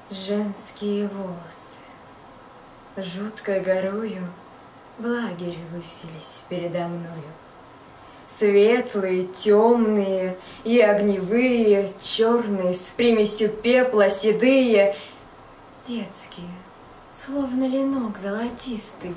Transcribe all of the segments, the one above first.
Женские волосы жуткой горою в лагере высились передо мною. Светлые, темные и огневые, черные, с примесью пепла, седые, детские, словно ленок золотистый.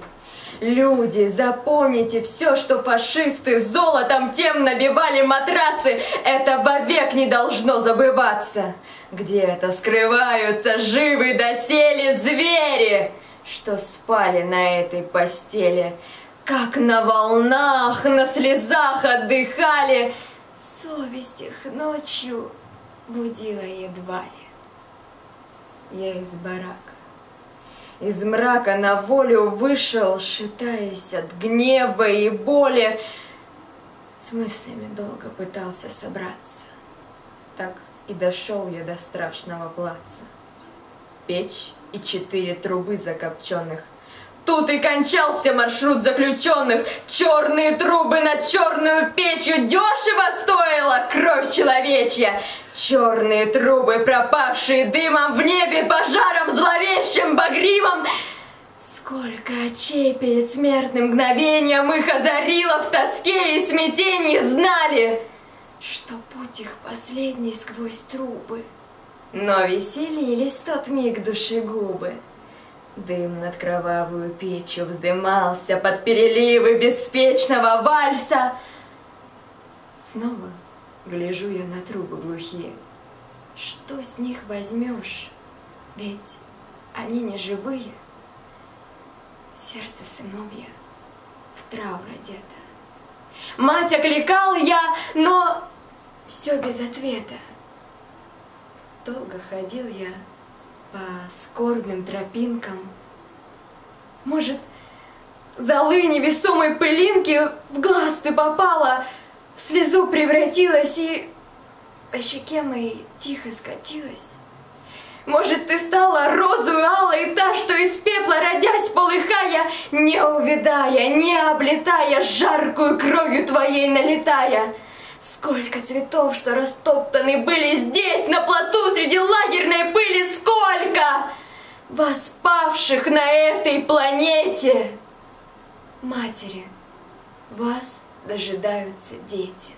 Люди, запомните, все, что фашисты золотом тем набивали матрасы, это вовек не должно забываться. Где-то скрываются живы доселе звери, что спали на этой постели, как на волнах, на слезах отдыхали. Совесть их ночью будила едва ли. Я из барака, из мрака на волю вышел, шатаясь от гнева и боли. С мыслями долго пытался собраться, так и дошел я до страшного плаца. Печь и 4 трубы закопченных. Тут и кончался маршрут заключенных. Черные трубы над черную печью, дешево стоила кровь человечья. Черные трубы, пропахшие дымом, в небе пожаром зловещим багримом. Сколько очей перед смертным мгновением их озарило в тоске и смятении, знали, что путь их последний сквозь трубы. Но веселились в тот миг душегубы. Дым над кровавую печью вздымался под переливы беспечного вальса. Снова гляжу я на трубы глухие. Что с них возьмешь? Ведь они не живые. Сердце сыновья в траур одето. Мать окликал я, но все без ответа. Долго ходил я по скорбным тропинкам. Может, золы невесомой пылинки в глаз ты попала, в слезу превратилась и по щеке моей тихо скатилась. Может, ты стала розою алой, та, что из пепла родясь полыхая, не увядая, не облетая, жаркую кровью твоей налетая. Сколько цветов, что растоптаны были здесь, на плацу, среди лагерной пыли, сколько воспавших на этой планете. Матери, вас дожидаются дети.